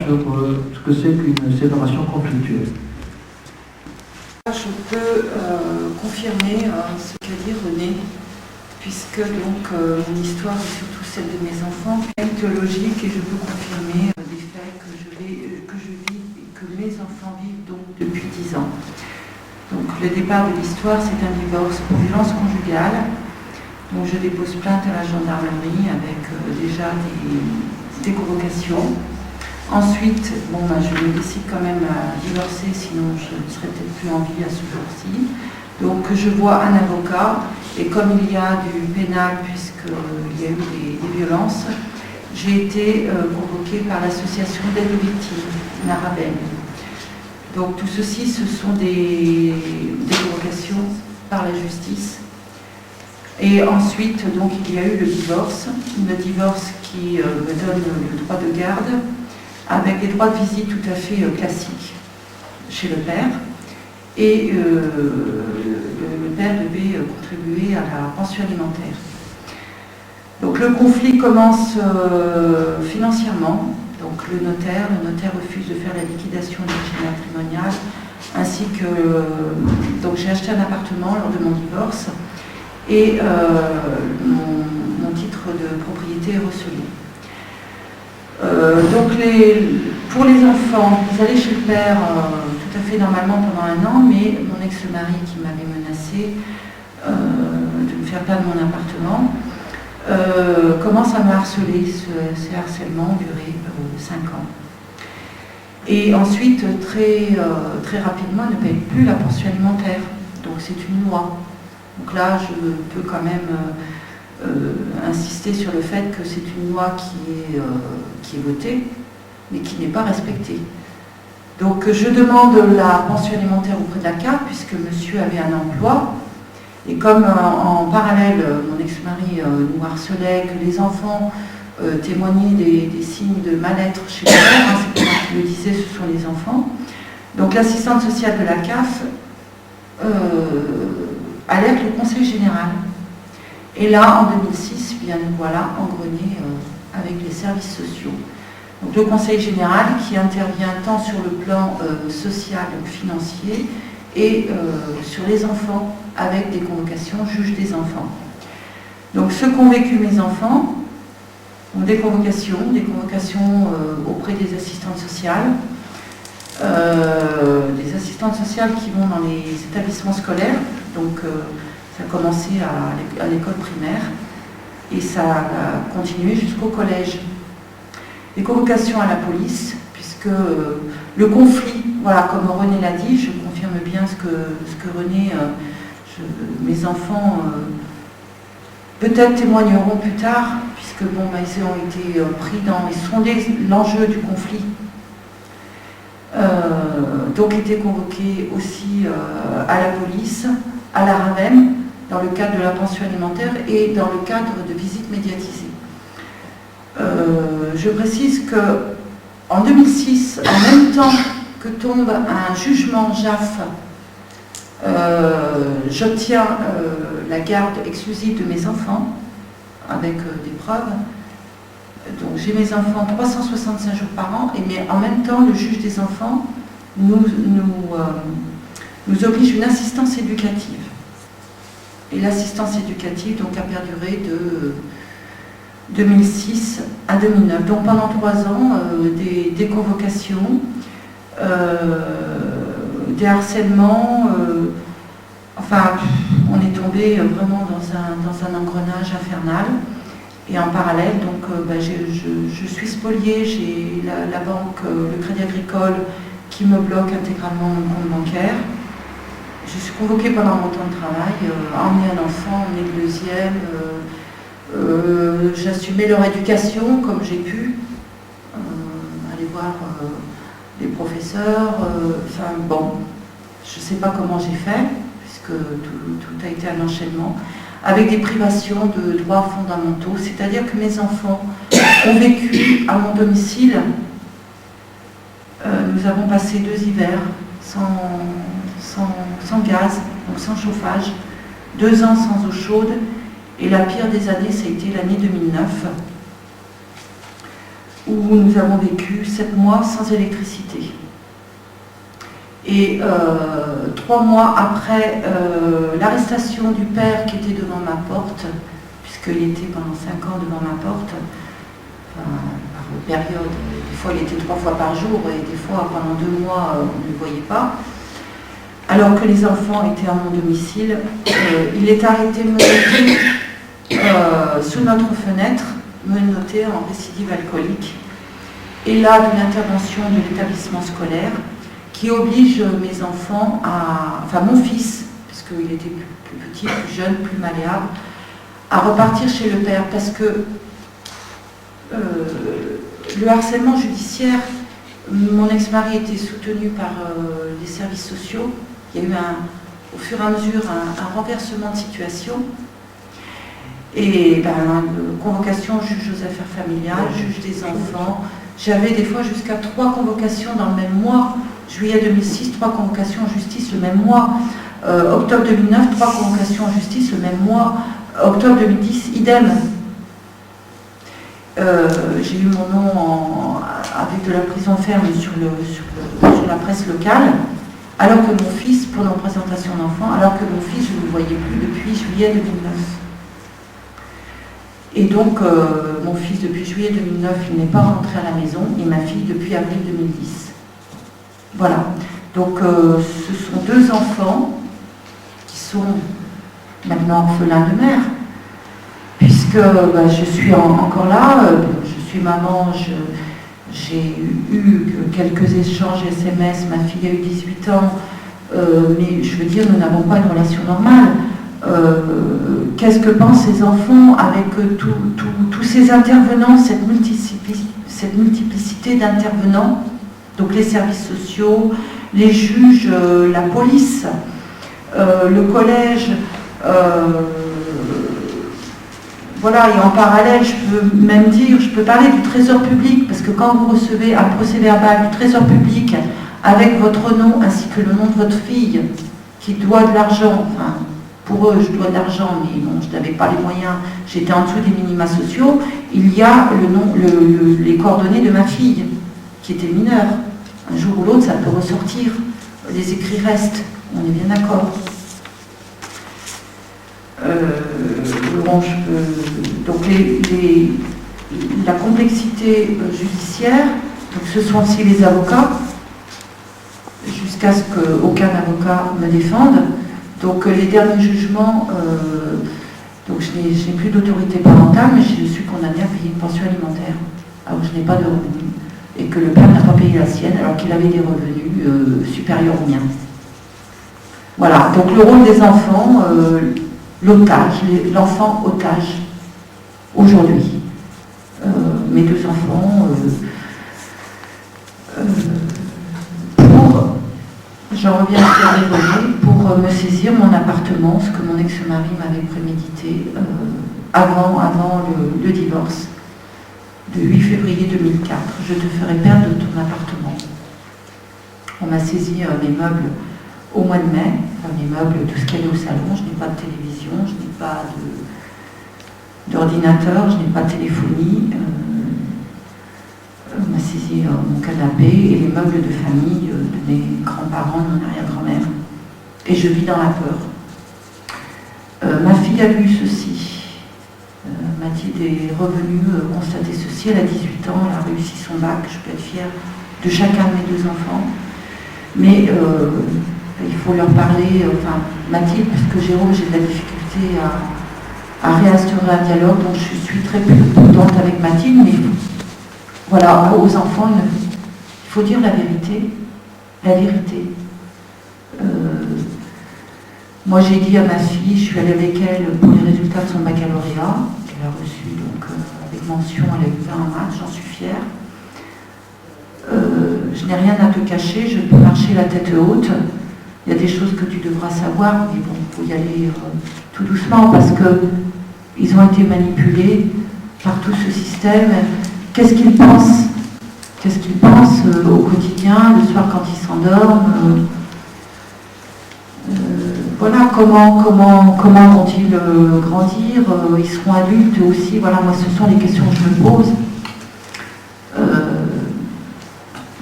sur ce que c'est qu'une séparation conflictuelle. Je peux confirmer ce qu'a dit René, puisque donc mon histoire est surtout celle de mes enfants, mythologique, et je peux confirmer des faits que je vis et que mes enfants vivent donc depuis 10 ans. Donc le départ de l'histoire, c'est un divorce pour violence conjugale. Donc je dépose plainte à la gendarmerie avec déjà des convocations. Ensuite, je me décide quand même à divorcer, sinon je ne serais peut-être plus en vie à ce jour-ci. Donc je vois un avocat, et comme il y a du pénal, puisqu'il y a eu des violences, j'ai été convoquée par l'association d'aide aux victimes, Narabem. Donc tout ceci, ce sont des convocations par la justice. Et ensuite, donc, il y a eu le divorce qui me donne le droit de garde, avec des droits de visite tout à fait classiques chez le père. Et le père devait contribuer à la pension alimentaire. Donc le conflit commence financièrement. Donc le notaire refuse de faire la liquidation du régime matrimonial, ainsi que donc j'ai acheté un appartement lors de mon divorce et mon titre de propriété est recelé. Donc pour les enfants, ils allaient chez le père tout à fait normalement pendant 1 an, mais mon ex-mari qui m'avait menacé de me faire perdre mon appartement commence à me harceler. Ces harcèlements ont duré 5 ans. Et ensuite, très rapidement, il ne paye plus la pension alimentaire. Donc c'est une loi. Donc là, je peux quand même insister sur le fait que c'est une loi qui est votée, mais qui n'est pas respectée. Donc je demande la pension alimentaire auprès de la CAF, puisque monsieur avait un emploi, et comme en parallèle, mon ex-mari nous harcelait, que les enfants témoignaient des signes de mal-être chez le père, c'est pas moi qui le disais, ce sont les enfants. Donc l'assistante sociale de la CAF alerte le conseil général. Et là, en 2006, bien nous voilà engrenés avec les services sociaux. Donc le conseil général qui intervient tant sur le plan social, donc financier, et sur les enfants, avec des convocations juge des enfants. Donc ce qu'ont vécu mes enfants, ont des convocations auprès des assistantes sociales, qui vont dans les établissements scolaires. Donc ça a commencé à l'école primaire et ça a continué jusqu'au collège. Des convocations à la police, puisque le conflit, voilà, comme René l'a dit, je confirme bien ce que René, mes enfants peut-être témoigneront plus tard, puisque ils ont été pris ils sont l'enjeu du conflit. Donc étaient convoqués aussi à la police, à la RAVEM, dans le cadre de la pension alimentaire et dans le cadre de visites médiatisées. Je précise qu'en 2006, en même temps que tombe un jugement JAF, j'obtiens la garde exclusive de mes enfants avec des preuves. Donc j'ai mes enfants 365 jours par an, mais en même temps le juge des enfants nous oblige une assistance éducative. Et l'assistance éducative donc, a perduré de 2006 à 2009. Donc pendant 3 ans, des convocations, des harcèlements, on est tombé vraiment dans un engrenage infernal. Et en parallèle, donc, je suis spoliée, j'ai la banque, le Crédit Agricole qui me bloque intégralement mon compte bancaire. Je suis convoquée pendant mon temps de travail, emmener un enfant, emmener le deuxième, j'assumais leur éducation comme j'ai pu, aller voir les professeurs, je ne sais pas comment j'ai fait, puisque tout a été un enchaînement, avec des privations de droits fondamentaux, c'est-à-dire que mes enfants ont vécu à mon domicile, nous avons passé 2 hivers sans gaz, donc sans chauffage, 2 ans sans eau chaude, et la pire des années, ça a été l'année 2009. où nous avons vécu 7 mois sans électricité. Et 3 mois après l'arrestation du père qui était devant ma porte, puisqu'il était pendant 5 ans devant ma porte, par période, des fois il était 3 fois par jour et des fois pendant 2 mois on ne le voyait pas, alors que les enfants étaient à mon domicile, il est arrêté menotté sous notre fenêtre, menotté en récidive alcoolique, et là d'une intervention de l'établissement scolaire qui oblige mes enfants enfin mon fils, parce qu'il était plus petit, plus jeune, plus malléable, à repartir chez le père, parce que le harcèlement judiciaire, mon ex-mari était soutenu par les services sociaux. Il y a eu au fur et à mesure un renversement de situation. Et convocation juge aux affaires familiales, juge des enfants. J'avais des fois jusqu'à 3 convocations dans le même mois. Juillet 2006, 3 convocations en justice le même mois. Octobre 2009, 3 convocations en justice le même mois. Octobre 2010, idem. J'ai eu mon nom avec de la prison ferme sur la presse locale, alors que mon fils, pour la représentation d'enfants, alors que mon fils, je ne le voyais plus depuis juillet 2009. Et donc, mon fils, depuis juillet 2009, il n'est pas rentré à la maison, et ma fille, depuis avril 2010. Voilà. Donc, ce sont 2 enfants qui sont maintenant orphelins de mère, puisque je suis encore là, je suis maman, j'ai eu quelques échanges SMS, ma fille a eu 18 ans, mais je veux dire, nous n'avons pas une relation normale. Qu'est-ce que pensent ces enfants avec tous ces intervenants, cette multiplicité d'intervenants, donc les services sociaux, les juges, la police, le collège, voilà, et en parallèle, je peux parler du Trésor public, parce que quand vous recevez un procès-verbal du Trésor public avec votre nom ainsi que le nom de votre fille, qui doit de l'argent, enfin, pour eux, je dois de l'argent, mais bon, je n'avais pas les moyens, j'étais en dessous des minima sociaux, il y a les coordonnées de ma fille, qui était mineure. Un jour ou l'autre, ça peut ressortir. Les écrits restent, on est bien d'accord. Donc la complexité judiciaire, donc ce sont aussi les avocats, jusqu'à ce qu'aucun avocat me défende. Donc les derniers jugements, donc je n'ai plus d'autorité parentale, mais je suis condamnée à payer une pension alimentaire, alors que je n'ai pas de revenus, et que le père n'a pas payé la sienne, alors qu'il avait des revenus supérieurs aux miens. Voilà, donc le rôle des enfants, l'otage, l'enfant otage, aujourd'hui. Mes 2 enfants, j'en reviens à René, pour me saisir mon appartement, ce que mon ex-mari m'avait prémédité avant le divorce, de 8 février 2004. Je te ferai perdre ton appartement. On m'a saisi mes meubles au mois de mai, mes meubles, tout ce qu'il y avait au salon. Je n'ai pas de télévision, je n'ai pas d'ordinateur, je n'ai pas de téléphonie. On m'a saisi mon canapé et les meubles de famille de mes grands-parents, de mon arrière-grand-mère. Et je vis dans la peur. Ma fille a vu ceci. Mathilde est revenue constater ceci. Elle a 18 ans, elle a réussi son bac. Je peux être fière de chacun de mes 2 enfants. Mais il faut leur parler, Mathilde, puisque Jérôme, j'ai de la difficulté à réinstaurer un dialogue, donc je suis très prudente avec Mathilde, mais voilà, aux enfants, il faut dire la vérité. La vérité. Moi, j'ai dit à ma fille, je suis allée avec elle pour les résultats de son baccalauréat, qu'elle a reçu, donc avec mention, elle a eu 20 en maths, j'en suis fière. Je n'ai rien à te cacher, je peux marcher la tête haute. Il y a des choses que tu devras savoir, mais bon, il faut y aller tout doucement parce qu'ils ont été manipulés par tout ce système. Qu'est-ce qu'ils pensent? Qu'est-ce qu'ils pensent au quotidien, le soir quand ils s'endorment? Voilà, comment vont-ils grandir? Ils seront adultes aussi. Voilà, moi, ce sont les questions que je me pose.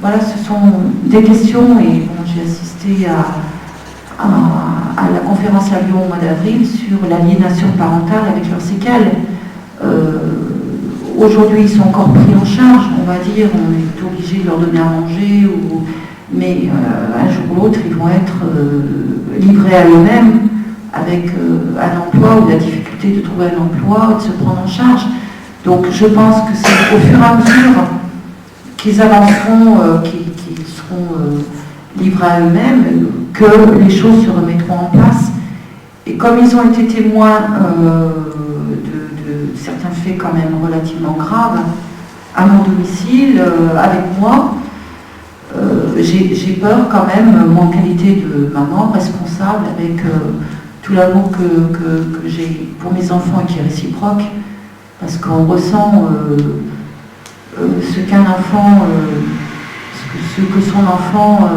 Voilà, ce sont des questions, et bon, j'ai assisté à la conférence à Lyon au mois d'avril sur l'aliénation parentale avec leurs séquelles. Aujourd'hui, ils sont encore pris en charge, on va dire, on est obligé de leur donner à manger, mais un jour ou l'autre, ils vont être livrés à eux-mêmes avec un emploi ou la difficulté de trouver un emploi, de se prendre en charge. Donc je pense que c'est au fur et à mesure qu'ils avanceront, qu'ils seront livrés à eux-mêmes, que les choses se remettront en place. Et comme ils ont été témoins de certains faits quand même relativement graves à mon domicile, avec moi, j'ai peur quand même, moi en qualité de maman responsable, avec tout l'amour que j'ai pour mes enfants et qui est réciproque, parce qu'on ressent ce qu'un enfant, ce que son enfant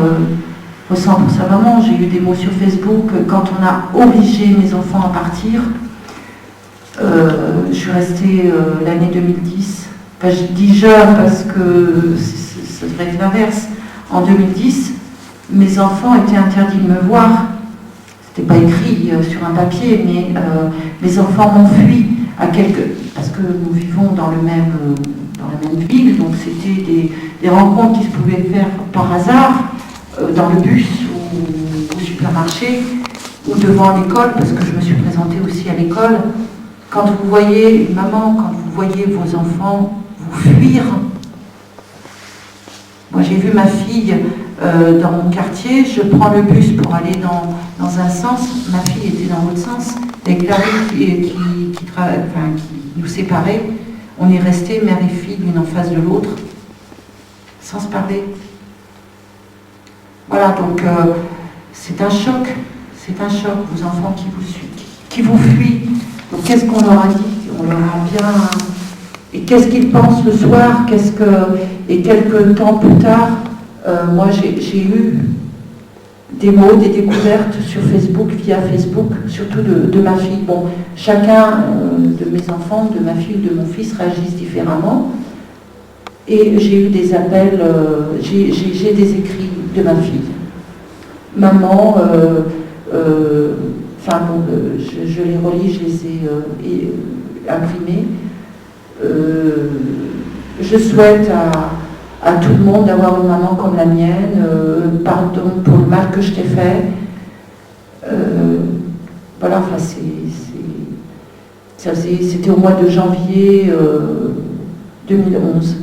ressent pour sa maman. J'ai eu des mots sur Facebook, quand on a obligé mes enfants à partir, je suis restée l'année 2010, enfin, je dis jeune parce que ça devrait être l'inverse. En 2010, mes enfants étaient interdits de me voir. C'était pas écrit sur un papier, mais mes enfants m'ont fui parce que nous vivons dans la même ville, donc c'était des rencontres qui se pouvaient faire par hasard, dans le bus ou au supermarché, ou devant l'école, parce que je me suis présentée aussi à l'école. Quand vous voyez une maman, quand vous voyez vos enfants vous fuir, moi j'ai vu ma fille dans mon quartier, je prends le bus pour aller dans un sens, ma fille était dans l'autre sens, avec la rue qui nous séparait, on est restés mère et fille l'une en face de l'autre, sans se parler. Voilà, donc c'est un choc, vos enfants qui vous fuient. Donc qu'est-ce qu'on leur a dit? On leur a bien... Et qu'est-ce qu'ils pensent le soir? Et quelques temps plus tard, moi j'ai eu des mots, des découvertes sur Facebook, via Facebook, surtout de ma fille. Bon, chacun de mes enfants, de ma fille ou de mon fils réagissent différemment. Et j'ai eu des appels, j'ai des écrits de ma fille. Maman, je les relis, je les ai imprimés. Je souhaite à tout le monde d'avoir une maman comme la mienne. Pardon pour le mal que je t'ai fait. Voilà, enfin, c'était au mois de janvier 2011,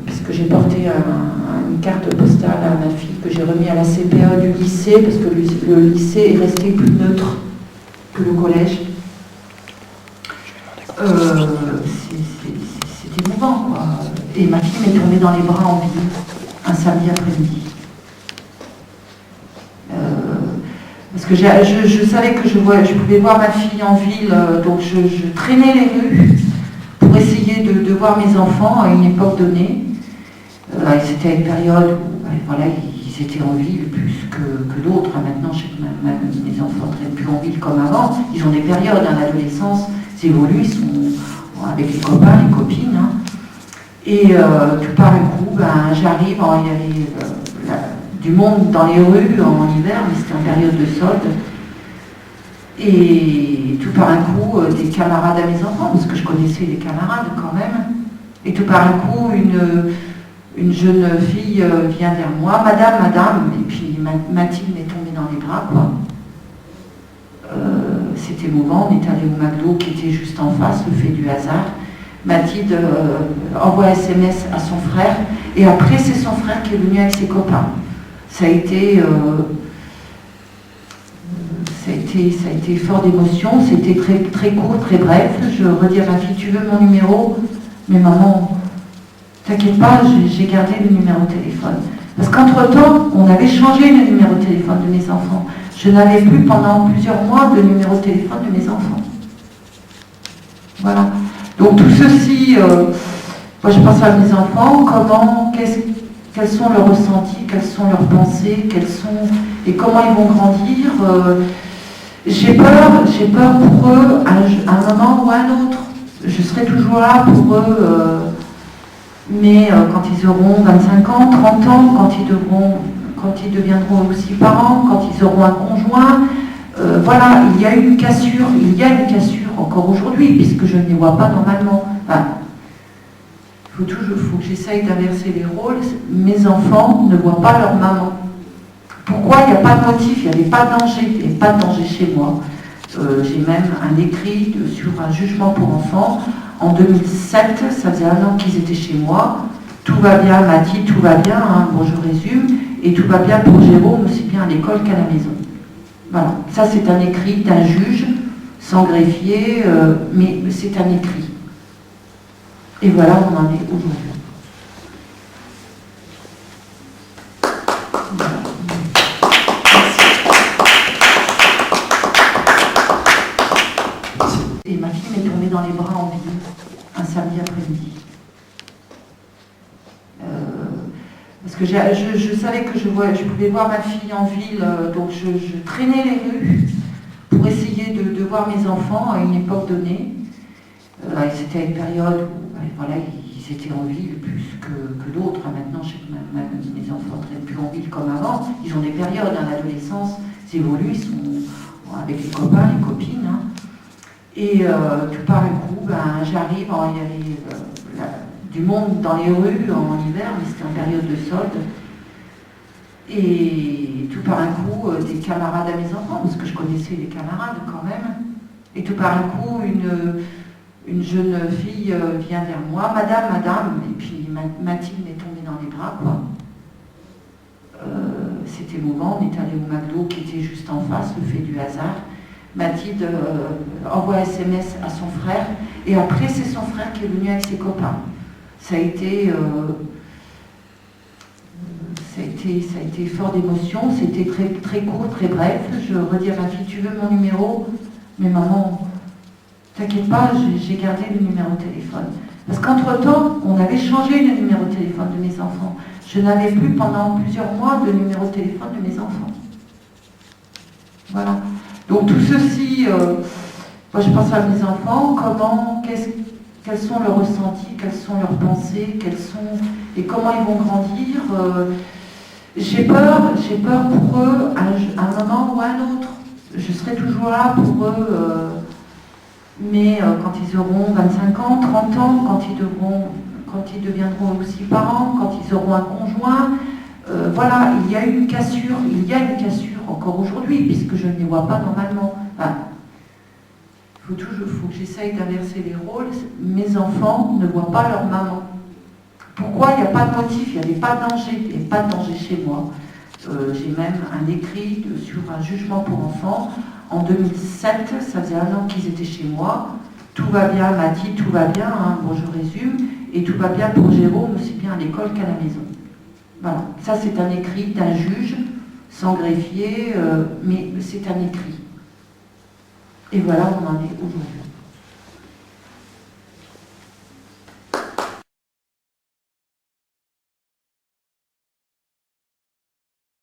puisque j'ai porté une carte postale à ma fille que j'ai remis à la CPE du lycée, parce que le lycée est resté plus neutre que le collège. C'était émouvant, quoi. Et ma fille m'est tombée dans les bras en ville un samedi après-midi. Parce que je savais que je pouvais voir ma fille en ville, donc je traînais les rues pour essayer de voir mes enfants à une époque donnée. C'était à une période où voilà, ils étaient en ville plus que d'autres. Maintenant, je sais que mes enfants ne traînent plus en ville comme avant. Ils ont des périodes, l'adolescence, ils évoluent, ils sont avec les copains, les copines. Hein. Et tout par un coup, j'arrive, il y avait du monde dans les rues en hiver, mais c'était en période de solde. Et tout par un coup, des camarades à mes enfants, parce que je connaissais les camarades quand même. Et tout par un coup, une jeune fille vient vers moi, madame, et puis Mathilde m'est tombée dans les bras, quoi. C'était émouvant, on est allé au McDo qui était juste en face, le fait du hasard. Mathilde envoie SMS à son frère, et après c'est son frère qui est venu avec ses copains. Ça a été fort d'émotion, c'était très, très court, très bref. Je redis à ma fille, tu veux mon numéro? Mais maman, t'inquiète pas, j'ai gardé le numéro de téléphone. Parce qu'entre-temps, on avait changé le numéro de téléphone de mes enfants. Je n'avais plus pendant plusieurs mois de numéro de téléphone de mes enfants. Voilà. Donc tout ceci, moi je pense à mes enfants, quels sont leurs ressentis, quelles sont leurs pensées, et comment ils vont grandir. J'ai peur pour eux, à un moment ou à un autre. Je serai toujours là pour eux, Mais quand ils auront 25 ans, 30 ans, quand ils deviendront aussi parents, quand ils auront un conjoint, voilà, il y a une cassure encore aujourd'hui, puisque je ne les vois pas normalement. Enfin, faut que j'essaye d'inverser les rôles. Mes enfants ne voient pas leur maman. Pourquoi? Il n'y a pas de motif, il n'y avait pas de danger, il n'y avait pas de danger chez moi. J'ai même un écrit sur un jugement pour enfants. En 2007, ça faisait 1 an qu'ils étaient chez moi. Tout va bien, Mathilde, tout va bien, hein, bon je résume, et tout va bien pour Jérôme, aussi bien à l'école qu'à la maison. Voilà, ça c'est un écrit d'un juge, sans greffier, mais c'est un écrit. Et voilà où on en est aujourd'hui. Voilà. Et ma fille m'est tombée dans les bras en ville, un samedi après-midi. Parce que je savais que je pouvais voir ma fille en ville, donc je traînais les rues pour essayer de voir mes enfants à une époque donnée. C'était à une période où voilà, ils étaient en ville plus que d'autres. Maintenant, je sais que mes enfants ne traînent plus en ville comme avant. Ils ont des périodes, hein, l'adolescence, ils évoluent, ils sont avec les copains, les copines. Hein. Et tout par un coup, j'arrive, il y avait du monde dans les rues en hiver, mais c'était en période de solde. Et tout par un coup, des camarades à mes enfants, parce que je connaissais les camarades quand même. Et tout par un coup, une jeune fille vient vers moi, madame, et puis Mathilde m'est tombée dans les bras, quoi. C'était émouvant, on est allé au McDo qui était juste en face, le fait du hasard. Mathilde envoie SMS à son frère, et après c'est son frère qui est venu avec ses copains. Ça a été fort d'émotion, c'était très, très court, très bref. Je redis à ma fille, tu veux mon numéro? Mais maman, t'inquiète pas, j'ai gardé le numéro de téléphone. Parce qu'entre-temps, on avait changé le numéro de téléphone de mes enfants. Je n'avais plus pendant plusieurs mois de numéro de téléphone de mes enfants. Voilà. Donc tout ceci, moi je pense à mes enfants, quels sont leurs ressentis, quelles sont leurs pensées, et comment ils vont grandir. J'ai peur pour eux à un moment ou à un autre. Je serai toujours là pour eux, mais quand ils auront 25 ans, 30 ans, quand ils deviendront aussi parents, quand ils auront un conjoint, voilà, il y a une cassure encore aujourd'hui, puisque je ne les vois pas normalement. Enfin, faut que j'essaye d'inverser les rôles. Mes enfants ne voient pas leur maman. Pourquoi? Il n'y a pas de motif, il n'y avait pas de danger, il n'y avait pas de danger chez moi. J'ai même un écrit sur un jugement pour enfants. En 2007, ça faisait 1 an qu'ils étaient chez moi. Tout va bien, Mathilde, tout va bien, hein, bon je résume, et tout va bien pour Jérôme, aussi bien à l'école qu'à la maison. Voilà, ça c'est un écrit d'un juge, sans greffier, mais c'est un écrit. Et voilà où on en est aujourd'hui.